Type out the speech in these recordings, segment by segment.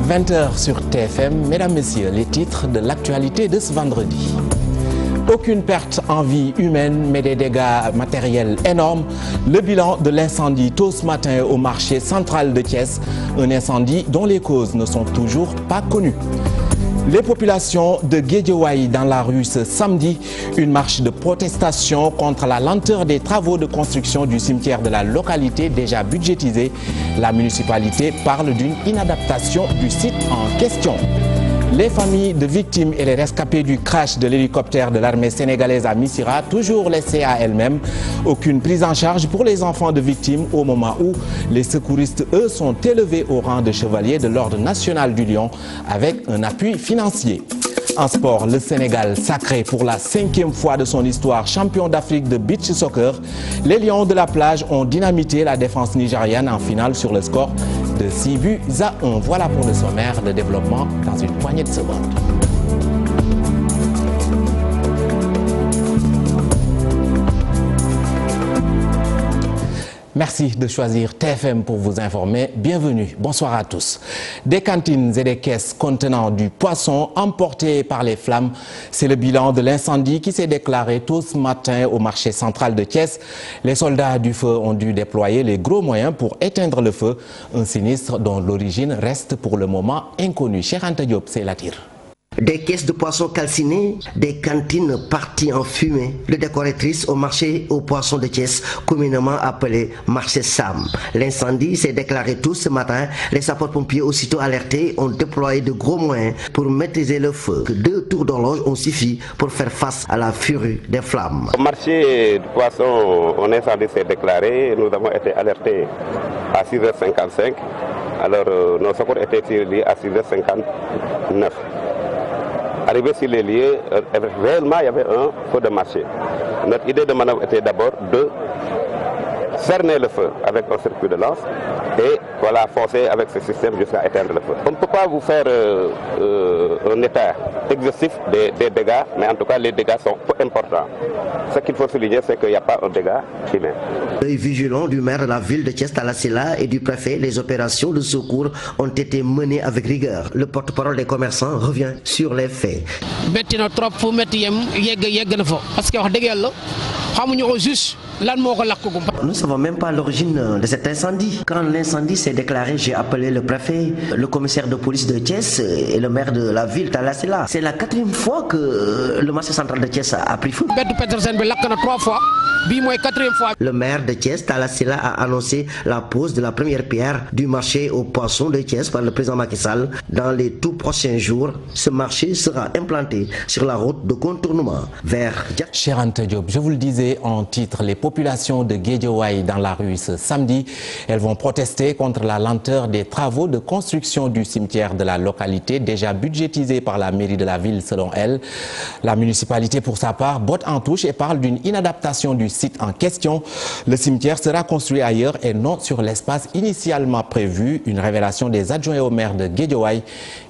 20h sur TFM. Mesdames, Messieurs, les titres de l'actualité de ce vendredi. Aucune perte en vie humaine, mais des dégâts matériels énormes. Le bilan de l'incendie tôt ce matin au marché central de Thiès. Un incendie dont les causes ne sont toujours pas connues. Les populations de Guédiawaye dans la rue ce samedi, une marche de protestation contre la lenteur des travaux de construction du cimetière de la localité déjà budgétisé. La municipalité parle d'une inadaptation du site en question. Les familles de victimes et les rescapés du crash de l'hélicoptère de l'armée sénégalaise à Missirah, toujours laissées à elles-mêmes. Aucune prise en charge pour les enfants de victimes au moment où les secouristes, eux, sont élevés au rang de chevaliers de l'Ordre national du Lion avec un appui financier. En sport, le Sénégal sacré pour la 5e fois de son histoire champion d'Afrique de beach soccer. Les Lions de la plage ont dynamité la défense nigériane en finale sur le score de 6-1. Voilà pour le sommaire de développement dans une poignée de secondes. Merci de choisir TFM pour vous informer. Bienvenue, bonsoir à tous. Des cantines et des caisses contenant du poisson emportés par les flammes. C'est le bilan de l'incendie qui s'est déclaré tôt ce matin au marché central de Thiès. Les soldats du feu ont dû déployer les gros moyens pour éteindre le feu. Un sinistre dont l'origine reste pour le moment inconnue. Cheikh Anta Diop, c'est la tire. Des caisses de poissons calcinées, des cantines parties en fumée. Le décoratrice au marché aux poissons de Thiès, communément appelé marché Sam. L'incendie s'est déclaré tôt ce matin. Les sapeurs-pompiers, aussitôt alertés, ont déployé de gros moyens pour maîtriser le feu. 2 tours d'horloge ont suffi pour faire face à la furie des flammes. Au marché du poisson, un incendie s'est déclaré. Nous avons été alertés à 6h55. Alors, nos secours étaient sur les lieux à 6h59. Arrivé sur les lieux, réellement il y avait un feu de marché. Notre idée de manœuvre était d'abord de cerner le feu avec un circuit de lance et voilà, foncer avec ce système jusqu'à éteindre le feu. On ne peut pas vous faire un état exhaustif des dégâts, mais en tout cas les dégâts sont peu importants. Ce qu'il faut souligner, c'est qu'il n'y a pas un dégât humain. L'œil vigilant du maire de la ville de Thiès Talla Sylla et du préfet, les opérations de secours ont été menées avec rigueur. Le porte-parole des commerçants revient sur les faits. Nous ne savons même pas l'origine de cet incendie. Quand l'incendie s'est déclaré, j'ai appelé le préfet, le commissaire de police de Thiès et le maire de la ville, Talla Sylla. C'est la 4e fois que le marché central de Thiès a pris feu. Le maire de Thiès, Talla Sylla, a annoncé la pose de la première pierre du marché aux poissons de Thiès par le président Macky Sall. Dans les tout prochains jours, ce marché sera implanté sur la route de contournement vers... Cheikh Anta Diop, je vous le disais en titre, les populations de Guédiawaye dans la rue ce samedi, elles vont protester contre la lenteur des travaux de construction du cimetière de la localité, déjà budgétisé par la mairie de la ville selon elles. La municipalité, pour sa part, botte en touche et parle d'une inadaptation du site en question. Le cimetière sera construit ailleurs et non sur l'espace initialement prévu. Une révélation des adjoints au maire de Guédiawaye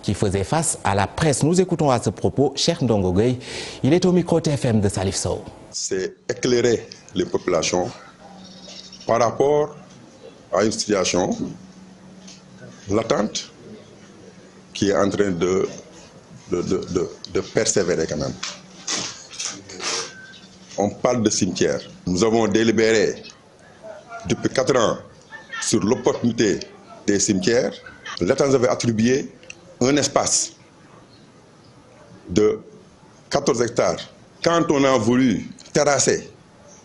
qui faisait face à la presse. Nous écoutons à ce propos Cheikh Ndongo Gueye. Il est au micro TFM de Salif Sow. C'est éclairer les populations par rapport à une situation latente qui est en train de persévérer quand même. On parle de cimetière. Nous avons délibéré depuis 4 ans sur l'opportunité des cimetières. L'État nous avait attribué un espace de 14 hectares. Quand on a voulu terrasser,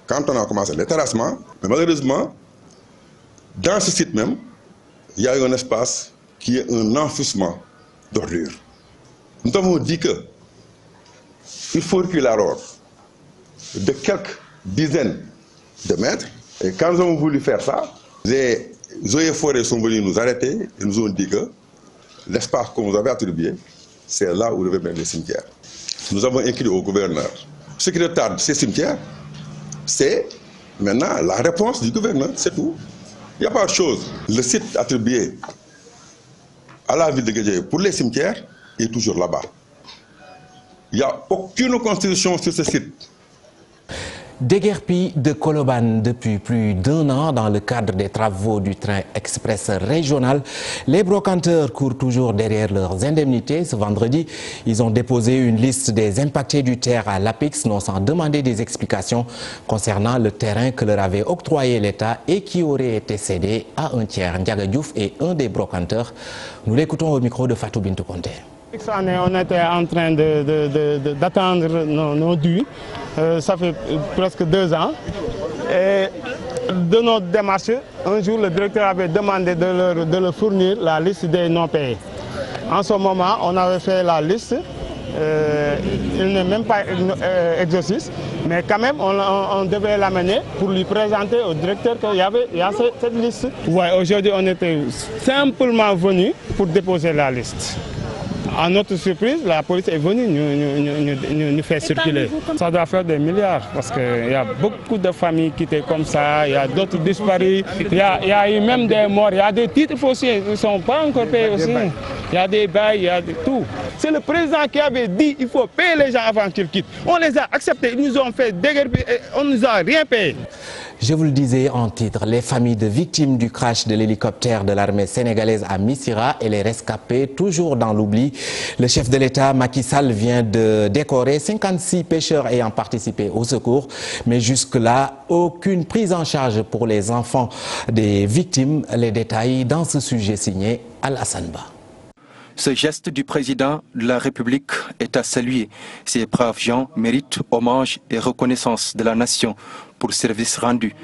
quand on a commencé le terrassement, mais malheureusement, dans ce site même, il y a un espace qui est un enfouissement d'ordures. Nous avons dit que il faut reculer alors de quelques dizaines de mètres. Et quand nous avons voulu faire ça, les eaux et forêts sont venus nous arrêter et nous ont dit que l'espace qu'on nous avait attribué, c'est là où devait mettre les cimetières. Nous avons écrit au gouverneur. Ce qui retarde ces cimetières, c'est maintenant la réponse du gouverneur, c'est tout. Il n'y a pas autre chose. Le site attribué à la ville de Guédiawaye pour les cimetières est toujours là-bas. Il n'y a aucune construction sur ce site. Déguerpi de Colobane depuis plus d'1 an dans le cadre des travaux du train express régional. Les brocanteurs courent toujours derrière leurs indemnités. Ce vendredi, ils ont déposé une liste des impactés du TER à l'APIX, non sans demander des explications concernant le terrain que leur avait octroyé l'État et qui aurait été cédé à un tiers. Ndiaga Diouf est un des brocanteurs. Nous l'écoutons au micro de Fatou Bintou Conté. On était en train d'attendre nos dus. Ça fait presque 2 ans. Et de notre démarche, un jour, le directeur avait demandé de leur fournir la liste des non-payés. En ce moment, on avait fait la liste. Il n'est même pas exhaustif, mais quand même, on devait l'amener pour lui présenter au directeur qu'il y a cette liste. Ouais, aujourd'hui, on était simplement venu pour déposer la liste. À notre surprise, la police est venue nous faire circuler. Ça doit faire des milliards parce qu'il y a beaucoup de familles qui étaient comme ça, il y a d'autres disparus, il y a eu même des morts, il y a des titres fonciers qui ne sont pas encore payés aussi. Il y a des bails, il y a tout. C'est le président qui avait dit qu'il faut payer les gens avant qu'ils quittent. On les a acceptés, ils nous ont fait déguerpir et on ne nous a rien payé. Je vous le disais en titre, les familles de victimes du crash de l'hélicoptère de l'armée sénégalaise à Missirah et les rescapés toujours dans l'oubli. Le chef de l'État, Macky Sall, vient de décorer 56 pêcheurs ayant participé au secours. Mais jusque-là, aucune prise en charge pour les enfants des victimes. Les détails dans ce sujet signé Alassane Ba. Ce geste du président de la République est à saluer. Ces braves gens méritent hommage et reconnaissance de la nation pour le service rendu.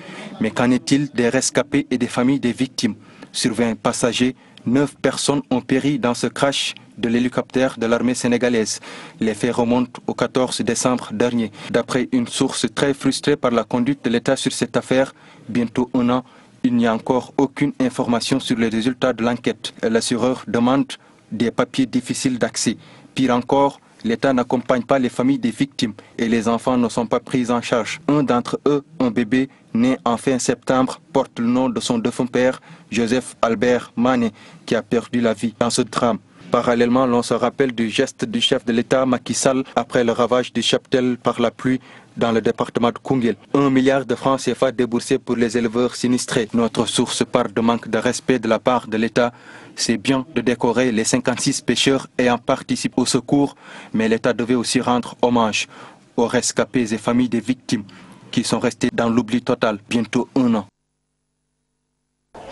Mais qu'en est-il des rescapés et des familles des victimes? Sur 20 passagers, 9 personnes ont péri dans ce crash de l'hélicoptère de l'armée sénégalaise. Les faits remontent au 14 décembre dernier. D'après une source très frustrée par la conduite de l'État sur cette affaire, bientôt 1 an, il n'y a encore aucune information sur les résultats de l'enquête. L'assureur demande des papiers difficiles d'accès. Pire encore, l'État n'accompagne pas les familles des victimes et les enfants ne sont pas pris en charge. Un d'entre eux, un bébé né en fin septembre, porte le nom de son défunt père, Joseph Albert Mané, qui a perdu la vie dans ce drame. Parallèlement, l'on se rappelle du geste du chef de l'État, Macky Sall, après le ravage du cheptel par la pluie dans le département de Koungheul. 1 milliard de francs CFA déboursés pour les éleveurs sinistrés. Notre source parle de manque de respect de la part de l'État. C'est bien de décorer les 56 pêcheurs ayant participé au secours, mais l'État devait aussi rendre hommage aux rescapés et familles des victimes qui sont restés dans l'oubli total bientôt 1 an.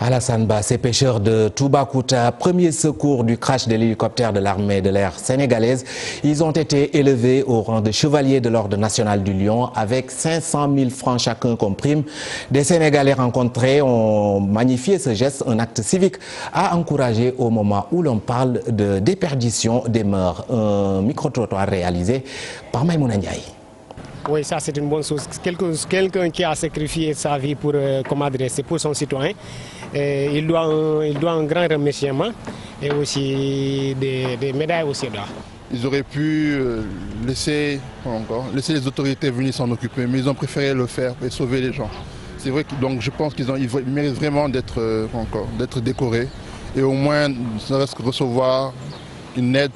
Alassane Ba, ces pêcheurs de Toubacouta, premier secours du crash de l'hélicoptère de l'armée de l'air sénégalaise, ils ont été élevés au rang de chevaliers de l'Ordre national du Lion avec 500 000 francs chacun comme prime. Des Sénégalais rencontrés ont magnifié ce geste, un acte civique à encourager au moment où l'on parle de déperdition des mœurs. Un micro-trottoir réalisé par Maïmouna Ndiaye. Oui, ça c'est une bonne chose. Quelqu'un qui a sacrifié sa vie pour, pour son citoyen, il doit un grand remerciement et aussi des médailles aussi là. Ils auraient pu laisser les autorités venir s'en occuper, mais ils ont préféré le faire et sauver les gens. C'est vrai que donc je pense qu'ils méritent vraiment d'être décorés et au moins ne reste que recevoir une aide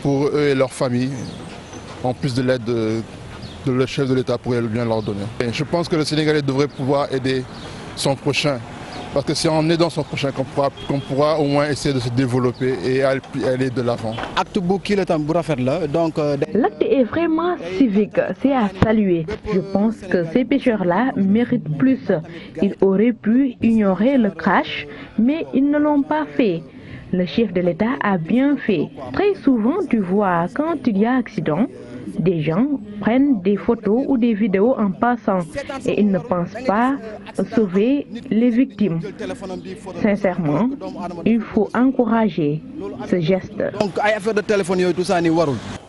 pour eux et leur famille, en plus de l'aide de le chef de l'État pourrait bien leur donner. Et je pense que le Sénégalais devrait pouvoir aider son prochain. Parce que c'est en aidant son prochain qu'on pourra au moins essayer de se développer et aller de l'avant. L'acte est vraiment civique, c'est à saluer. Je pense que ces pêcheurs-là méritent plus. Ils auraient pu ignorer le crash, mais ils ne l'ont pas fait. Le chef de l'État a bien fait. Très souvent, tu vois, quand il y a accident, des gens prennent des photos ou des vidéos en passant et ils ne pensent pas sauver les victimes. Sincèrement, il faut encourager ce geste.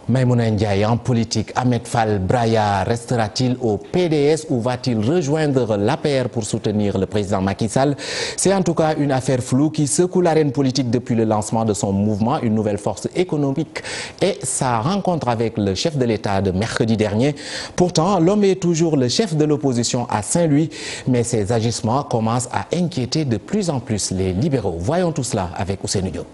Maïmouna Ndiaye, en politique, Ahmed Fall Braya restera-t-il au PDS ou va-t-il rejoindre l'APR pour soutenir le président Macky Sall? C'est en tout cas une affaire floue qui secoue l'arène politique depuis le lancement de son mouvement, une nouvelle force économique et sa rencontre avec le chef de l'État de mercredi dernier. Pourtant, l'homme est toujours le chef de l'opposition à Saint-Louis, mais ses agissements commencent à inquiéter de plus en plus les libéraux. Voyons tout cela avec Ousseynou Diop.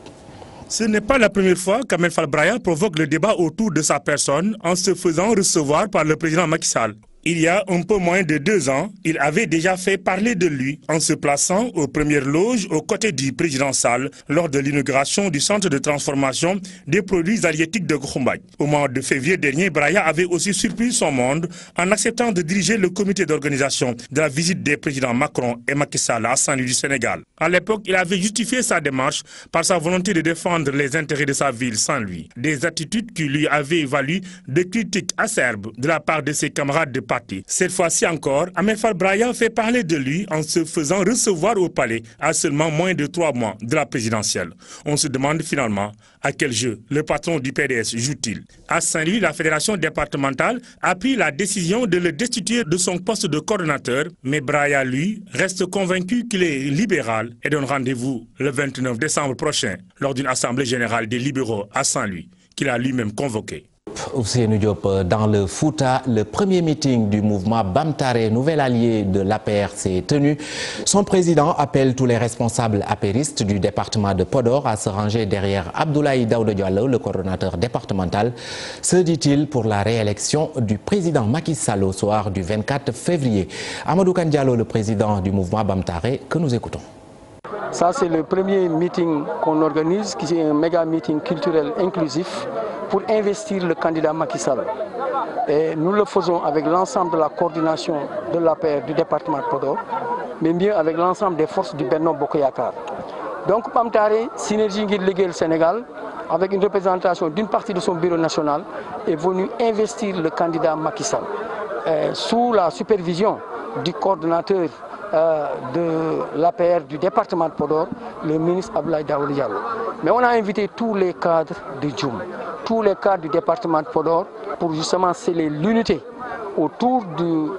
Ce n'est pas la première fois qu'Ahmed Fall Braya provoque le débat autour de sa personne en se faisant recevoir par le président Macky Sall. Il y a un peu moins de 2 ans, il avait déjà fait parler de lui en se plaçant aux premières loges aux côtés du président Sall lors de l'inauguration du centre de transformation des produits halieutiques de Gokhumbaye. Au mois de février dernier, Braya avait aussi surpris son monde en acceptant de diriger le comité d'organisation de la visite des présidents Macron et Macky Sall à Saint-Louis du Sénégal. À l'époque, il avait justifié sa démarche par sa volonté de défendre les intérêts de sa ville, Saint-Louis. Des attitudes qui lui avaient valu de critiques acerbes de la part de ses camarades de parti. Cette fois-ci encore, Ahmed Fall Braya fait parler de lui en se faisant recevoir au palais à seulement moins de 3 mois de la présidentielle. On se demande finalement à quel jeu le patron du PDS joue-t-il. À Saint-Louis, la fédération départementale a pris la décision de le destituer de son poste de coordonnateur, mais Braya, lui, reste convaincu qu'il est libéral et donne rendez-vous le 29 décembre prochain lors d'une assemblée générale des libéraux à Saint-Louis, qu'il a lui-même convoquée. Ousseynou Diop, dans le Fouta, le premier meeting du mouvement Bamtare, nouvel allié de l'APR, s'est tenu. Son président appelle tous les responsables apéristes du département de Podor à se ranger derrière Abdoulaye Daouda Diallo, le coordonnateur départemental. Ce dit-il pour la réélection du président Macky Sall au soir du 24 février. Amadou Kane Diallo, le président du mouvement Bamtare, que nous écoutons. Ça, c'est le premier meeting qu'on organise, qui est un méga meeting culturel inclusif pour investir le candidat Macky Sall. Et nous le faisons avec l'ensemble de la coordination de l'APR du département de Podor, mais mieux avec l'ensemble des forces du Benno Bokk Yakaar. Donc Bamtare, Synergie ngir liggéeyal Sénégal, avec une représentation d'une partie de son bureau national, est venu investir le candidat Macky Sall. Sous la supervision du coordonnateur de l'APR du département de Podor, le ministre Abdoulaye Daouda Diallo. Mais on a invité tous les cadres de Djoum, tous les cadres du département de Podor pour justement sceller l'unité autour du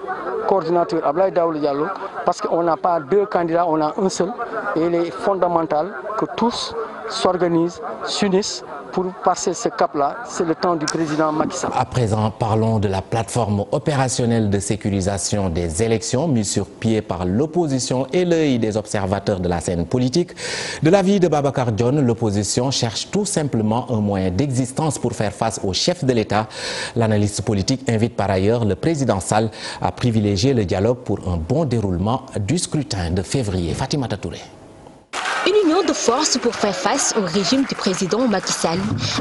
coordinateur Abdoulaye Daouda Diallo, parce qu'on n'a pas 2 candidats, on a un seul, et il est fondamental que tous s'organisent, s'unissent pour passer ce cap-là. C'est le temps du président Macky Sall. À présent, parlons de la plateforme opérationnelle de sécurisation des élections mise sur pied par l'opposition et l'œil des observateurs de la scène politique. De l'avis de Babacar Dione, l'opposition cherche tout simplement un moyen d'existence pour faire face au chef de l'État. L'analyste politique invite par ailleurs le président Sall à privilégier le dialogue pour un bon déroulement du scrutin de février. Fatimata Touré. Une union de force pour faire face au régime du président Macky Sall,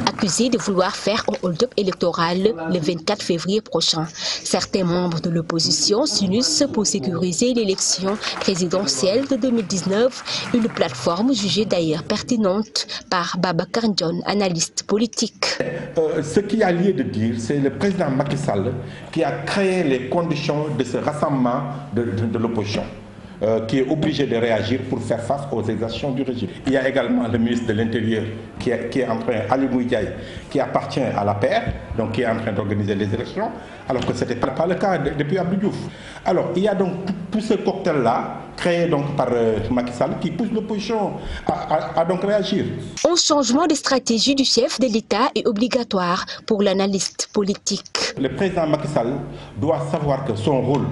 accusé de vouloir faire un hold-up électoral le 24 février prochain. Certains membres de l'opposition s'unissent pour sécuriser l'élection présidentielle de 2019, une plateforme jugée d'ailleurs pertinente par Babacar Dione, analyste politique. Ce qu'il y a lieu de dire, c'est le président Macky Sall qui a créé les conditions de ce rassemblement de l'opposition. Qui est obligé de réagir pour faire face aux exactions du régime. Il y a également le ministre de l'Intérieur qui est en train, Ali Mouidiaye, qui appartient à la paix, donc qui est en train d'organiser les élections, alors que ce n'était pas le cas depuis Abdou Diouf. Alors il y a donc tout ce cocktail-là, créé donc par Macky Sall, qui pousse l'opposition à donc réagir. Un changement de stratégie du chef de l'État est obligatoire pour l'analyste politique. Le président Macky Sall doit savoir que son rôle,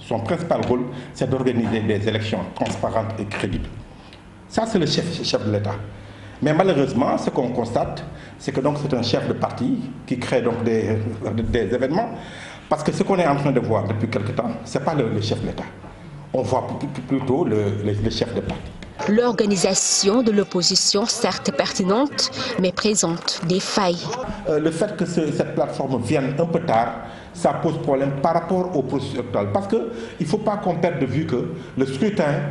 son principal rôle, c'est d'organiser des élections transparentes et crédibles. Ça, c'est le chef de l'État. Mais malheureusement, ce qu'on constate, c'est que c'est un chef de parti qui crée donc des événements. Parce que ce qu'on est en train de voir depuis quelque temps, ce n'est pas le chef de l'État. On voit plutôt le chef de parti. L'organisation de l'opposition, certes pertinente, mais présente des failles. Le fait que cette plateforme vienne un peu tard, ça pose problème par rapport au processus électoral. Parce qu'il ne faut pas qu'on perde de vue que le scrutin,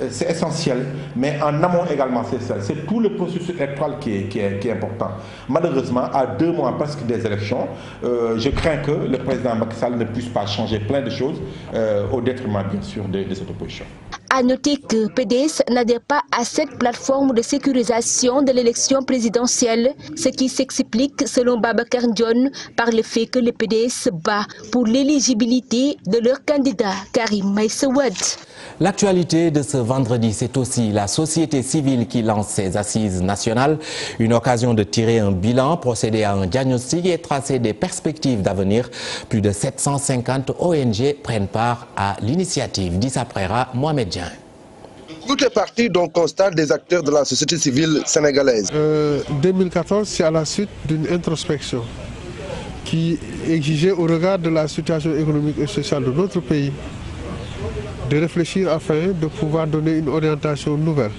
c'est essentiel, mais en amont également, c'est tout le processus électoral qui est important. Malheureusement, à 2 mois presque des élections, je crains que le président Macky Sall ne puisse pas changer plein de choses au détriment, bien sûr, de cette opposition. À noter que PDS n'adhère pas à cette plateforme de sécurisation de l'élection présidentielle, ce qui s'explique, selon Babacar Dione, par le fait que le PDS se bat pour l'éligibilité de leur candidat, Karim Meïssa Wade. L'actualité de ce vendredi, c'est aussi la société civile qui lance ses assises nationales. Une occasion de tirer un bilan, procéder à un diagnostic et tracer des perspectives d'avenir. Plus de 750 ONG prennent part à l'initiative. D'Issa Prera, Mohamed Dieng. Tout est parti d'un constat des acteurs de la société civile sénégalaise. 2014, c'est à la suite d'une introspection. qui exigeait au regard de la situation économique et sociale de notre pays de réfléchir afin de pouvoir donner une orientation nouvelle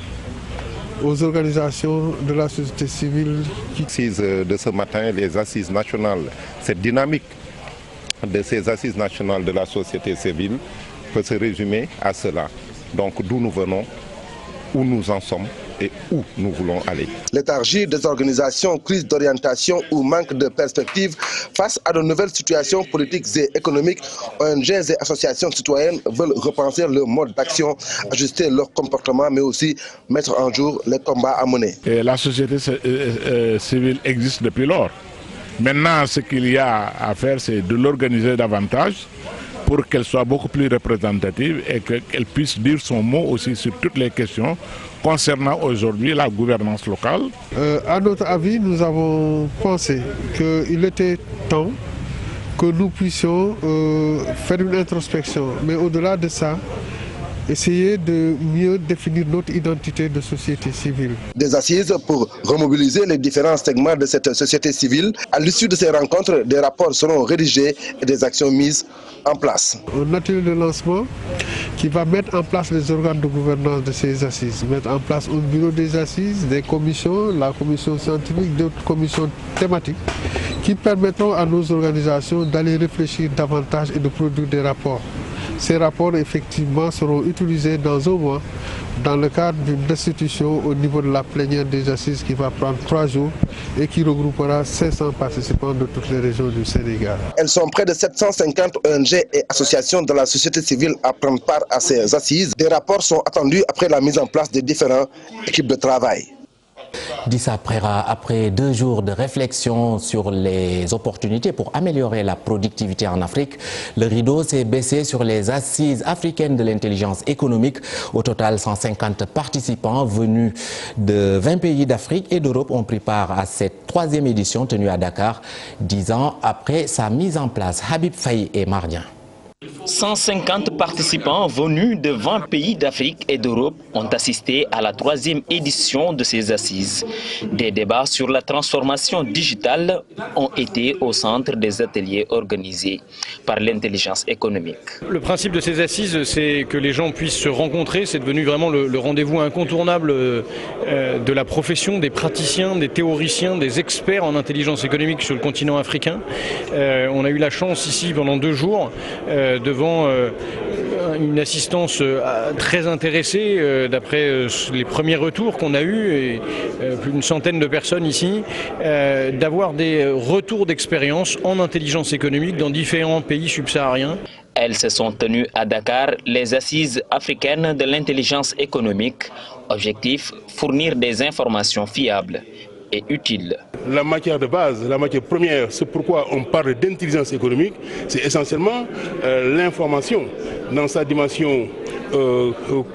aux organisations de la société civile. Assises de ce matin, les assises nationales, cette dynamique de ces assises nationales de la société civile peut se résumer à cela. Donc d'où nous venons, où nous en sommes et où nous voulons aller. Léthargie des organisations, crise d'orientation ou manque de perspective face à de nouvelles situations politiques et économiques, ONG et associations citoyennes veulent repenser leur mode d'action, ajuster leur comportement, mais aussi mettre en jour les combats à mener. Et la société civile existe depuis lors. Maintenant, ce qu'il y a à faire, c'est de l'organiser davantage pour qu'elle soit beaucoup plus représentative et qu'elle puisse dire son mot aussi sur toutes les questions concernant aujourd'hui la gouvernance locale. À notre avis, nous avons pensé qu'il était temps que nous puissions faire une introspection, mais au-delà de ça, essayer de mieux définir notre identité de société civile. Des assises pour remobiliser les différents segments de cette société civile. À l'issue de ces rencontres, des rapports seront rédigés et des actions mises en place. Un atelier de lancement qui va mettre en place les organes de gouvernance de ces assises, mettre en place un bureau des assises, des commissions, la commission scientifique, d'autres commissions thématiques qui permettront à nos organisations d'aller réfléchir davantage et de produire des rapports. Ces rapports, effectivement, seront utilisés dans un mois dans le cadre d'une restitution au niveau de la plénière des assises qui va prendre 3 jours et qui regroupera 500 participants de toutes les régions du Sénégal. Elles sont près de 750 ONG et associations de la société civile à prendre part à ces assises. Des rapports sont attendus après la mise en place des différentes équipes de travail. Dissa Préra, après 2 jours de réflexion sur les opportunités pour améliorer la productivité en Afrique, le rideau s'est baissé sur les assises africaines de l'intelligence économique. Au total, 150 participants venus de 20 pays d'Afrique et d'Europe ont pris part à cette 3e édition tenue à Dakar, 10 ans après sa mise en place. Habib Faye et Mardien. 150 participants venus de 20 pays d'Afrique et d'Europe ont assisté à la 3e édition de ces assises. Des débats sur la transformation digitale ont été au centre des ateliers organisés par l'intelligence économique. Le principe de ces assises, c'est que les gens puissent se rencontrer. C'est devenu vraiment le rendez-vous incontournable de la profession, des praticiens, des théoriciens, des experts en intelligence économique sur le continent africain. On a eu la chance ici pendant 2 jours devant une assistance très intéressée d'après les premiers retours qu'on a eus, et plus d'une centaine de personnes ici, d'avoir des retours d'expérience en intelligence économique dans différents pays subsahariens. Elles se sont tenues à Dakar, les assises africaines de l'intelligence économique. Objectif, fournir des informations fiables et utile. La matière de base, la matière première, c'est pourquoi on parle d'intelligence économique, c'est essentiellement l'information dans sa dimension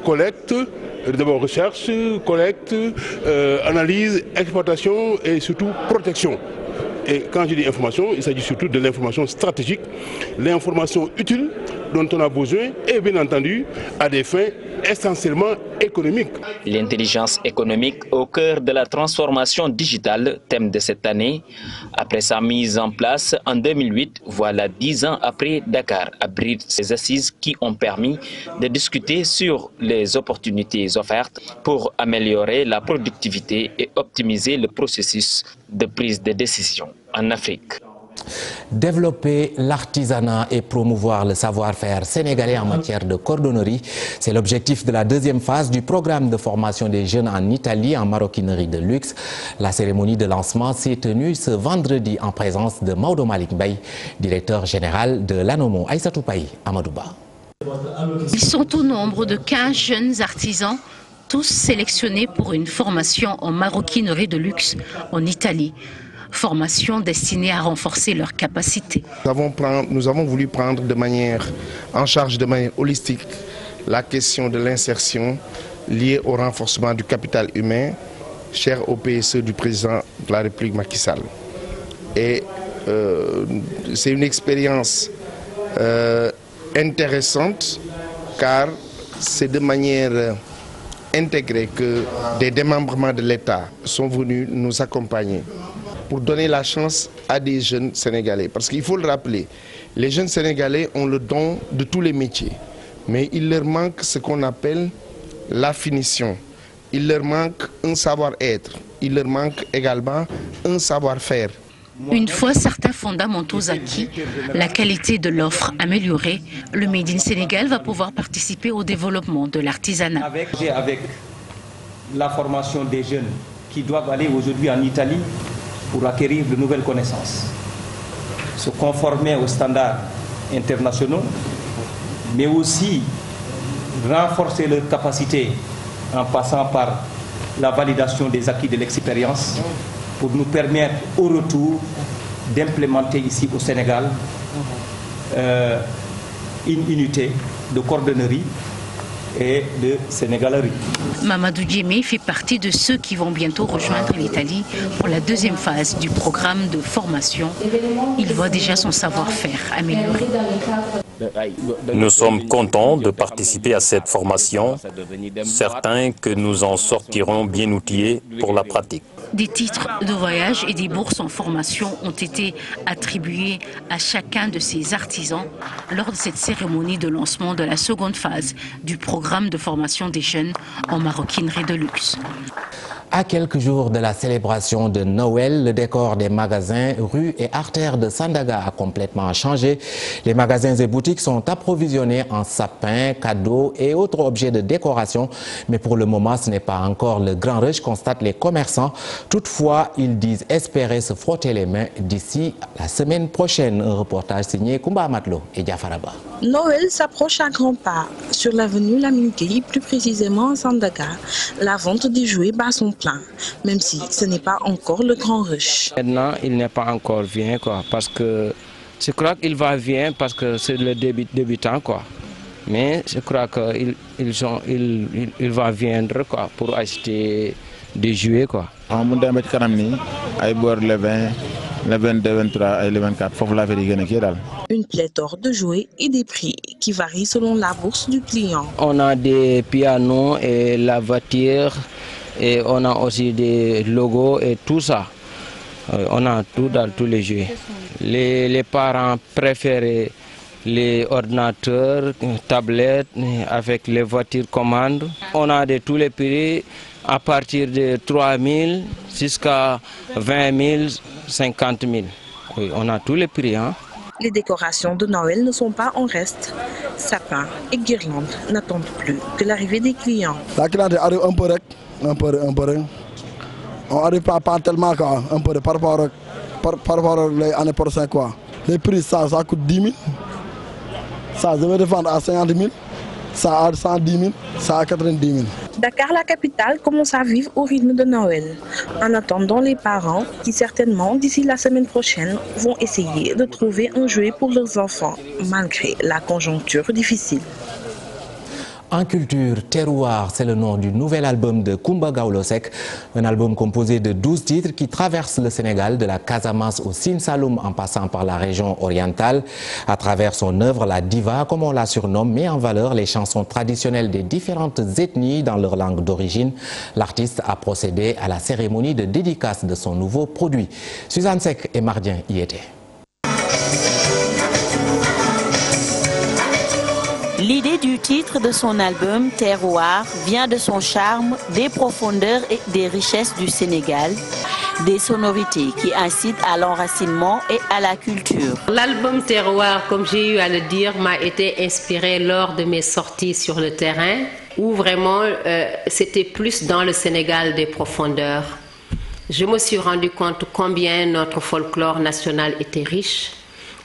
collecte, d'abord recherche, collecte, analyse, exploitation et surtout protection. Et quand je dis information, il s'agit surtout de l'information stratégique, l'information utile dont on a besoin et bien entendu à des fins essentiellement économiques. L'intelligence économique au cœur de la transformation digitale, thème de cette année. Après sa mise en place en 2008, voilà 10 ans après, Dakar abrite ces assises qui ont permis de discuter sur les opportunités offertes pour améliorer la productivité et optimiser le processus de prise de décision en Afrique. Développer l'artisanat et promouvoir le savoir-faire sénégalais en matière de cordonnerie, c'est l'objectif de la 2e phase du programme de formation des jeunes en Italie en maroquinerie de luxe. La cérémonie de lancement s'est tenue ce vendredi en présence de Maodo Malik Bey, directeur général de l'ANOMO. Aïssatou Paye, Amadouba. Ils sont au nombre de 15 jeunes artisans, tous sélectionnés pour une formation en maroquinerie de luxe en Italie. Formation destinée à renforcer leurs capacités. Nous avons voulu prendre en charge de manière holistique la question de l'insertion liée au renforcement du capital humain, cher au PSE du président de la République Macky Sall. Et c'est une expérience intéressante car c'est de manière intégrée que des démembrements de l'État sont venus nous accompagner pour donner la chance à des jeunes Sénégalais. Parce qu'il faut le rappeler, les jeunes Sénégalais ont le don de tous les métiers. Mais il leur manque ce qu'on appelle la finition. Il leur manque un savoir-être. Il leur manque également un savoir-faire. Une fois certains fondamentaux acquis, la qualité de l'offre améliorée, le Made in Sénégal va pouvoir participer au développement de l'artisanat. Avec la formation des jeunes qui doivent aller aujourd'hui en Italie pour acquérir de nouvelles connaissances, se conformer aux standards internationaux, mais aussi renforcer leurs capacités en passant par la validation des acquis de l'expérience pour nous permettre au retour d'implémenter ici au Sénégal une unité de cordonnerie et de sénégalerie. Mamadou Djemé fait partie de ceux qui vont bientôt rejoindre l'Italie pour la deuxième phase du programme de formation. Il voit déjà son savoir-faire amélioré. Nous sommes contents de participer à cette formation, certains que nous en sortirons bien outillés pour la pratique. Des titres de voyage et des bourses en formation ont été attribués à chacun de ces artisans lors de cette cérémonie de lancement de la seconde phase du programme de formation des jeunes en maroquinerie de luxe. À quelques jours de la célébration de Noël, le décor des magasins, rues et artères de Sandaga a complètement changé. Les magasins et boutiques sont approvisionnés en sapins, cadeaux et autres objets de décoration. Mais pour le moment, ce n'est pas encore le grand rush, constatent les commerçants. Toutefois, ils disent espérer se frotter les mains d'ici la semaine prochaine. Un reportage signé Koumba Matlo et Diafaraba. Noël s'approche à grands pas. Sur l'avenue Lamine Gueye, plus précisément à Sandaga, la vente des jouets bat son plein, même si ce n'est pas encore le grand rush. Maintenant, il n'est pas encore bien, parce que je crois qu'il va bien parce que c'est le débutant, Mais je crois qu'il va viendre, pour acheter des jouets, le 22, 23 et le 24, faut la vérifier. Une pléthore de jouets et des prix qui varient selon la bourse du client. On a des pianos et la voiture, et on a aussi des logos et tout ça. On a tout dans tous les jouets. Les parents préfèrent les ordinateurs, tablettes, avec les voitures commandes. On a de tous les prix à partir de 3 000 jusqu'à 20 000, 50 000. Oui, on a tous les prix. Les décorations de Noël ne sont pas en reste. Sapins et guirlandes n'attendent plus que l'arrivée des clients. La clientèle arrive un peu. On n'arrive pas tellement, un peu par rapport à l'année prochaine. Les prix, ça coûte 10 000. Ça devait vendre à 50 000. Ça à 110 000, ça à 90 000. Dakar, la capitale, commence à vivre au rythme de Noël. En attendant, les parents, qui certainement, d'ici la semaine prochaine, vont essayer de trouver un jouet pour leurs enfants, malgré la conjoncture difficile. En culture, Terroir, c'est le nom du nouvel album de Coumba Gawlo Seck, un album composé de 12 titres qui traverse le Sénégal de la Casamance au Sine Saloum en passant par la région orientale. À travers son œuvre, la diva, comme on la surnomme, met en valeur les chansons traditionnelles des différentes ethnies dans leur langue d'origine. L'artiste a procédé à la cérémonie de dédicace de son nouveau produit. Suzanne Seck et Mardien y étaient. L'idée du titre de son album Terroir vient de son charme, des profondeurs et des richesses du Sénégal, des sonorités qui incitent à l'enracinement et à la culture. L'album Terroir, comme j'ai eu à le dire, m'a été inspiré lors de mes sorties sur le terrain, où vraiment c'était plus dans le Sénégal des profondeurs. Je me suis rendu compte combien notre folklore national était riche,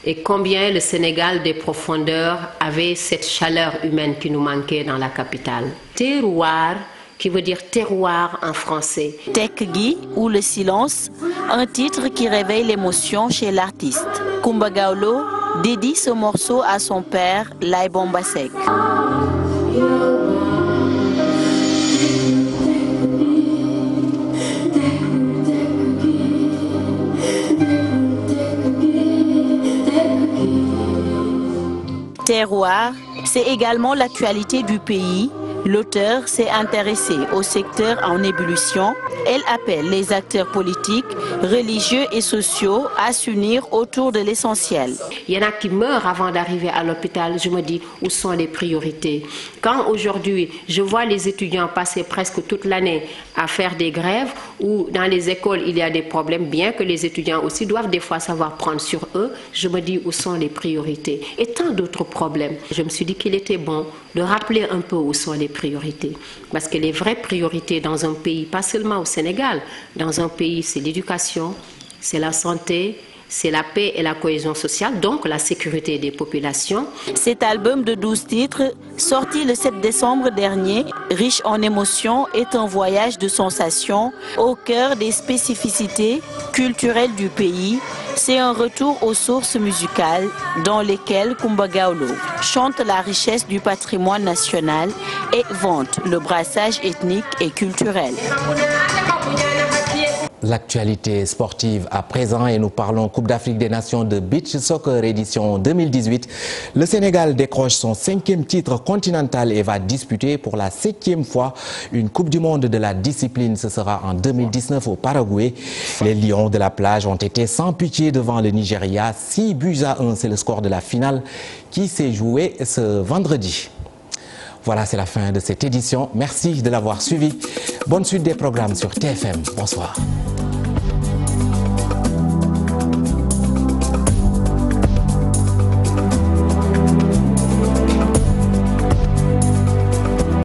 et combien le Sénégal des profondeurs avait cette chaleur humaine qui nous manquait dans la capitale. Terroir, qui veut dire terroir en français. Tekgi ou le silence, un titre qui réveille l'émotion chez l'artiste. Coumba Gawlo dédie ce morceau à son père, Laye Bomba Seck. Terroir, c'est également l'actualité du pays, L'auteur s'est intéressé au secteur en ébullition. Elle appelle les acteurs politiques, religieux et sociaux à s'unir autour de l'essentiel. Il y en a qui meurent avant d'arriver à l'hôpital. Je me dis, où sont les priorités? Quand aujourd'hui, je vois les étudiants passer presque toute l'année à faire des grèves, ou dans les écoles, il y a des problèmes, bien que les étudiants aussi doivent des fois savoir prendre sur eux, je me dis, où sont les priorités? Et tant d'autres problèmes. Je me suis dit qu'il était bon de rappeler un peu où sont les priorités. Parce que les vraies priorités dans un pays, pas seulement au Sénégal, dans un pays, c'est l'éducation, c'est la santé, c'est la paix et la cohésion sociale, donc la sécurité des populations. Cet album de 12 titres, sorti le 7 décembre dernier, riche en émotions, est un voyage de sensations au cœur des spécificités culturelles du pays. C'est un retour aux sources musicales dans lesquelles Kumba Gawlo chante la richesse du patrimoine national et vante le brassage ethnique et culturel. L'actualité sportive à présent et nous parlons Coupe d'Afrique des Nations de Beach Soccer édition 2018. Le Sénégal décroche son 5e titre continental et va disputer pour la 7e fois une Coupe du Monde de la discipline. Ce sera en 2019 au Paraguay. Les Lions de la plage ont été sans pitié devant le Nigeria. 6-1, c'est le score de la finale qui s'est joué ce vendredi. Voilà, c'est la fin de cette édition. Merci de l'avoir suivi. Bonne suite des programmes sur TFM. Bonsoir.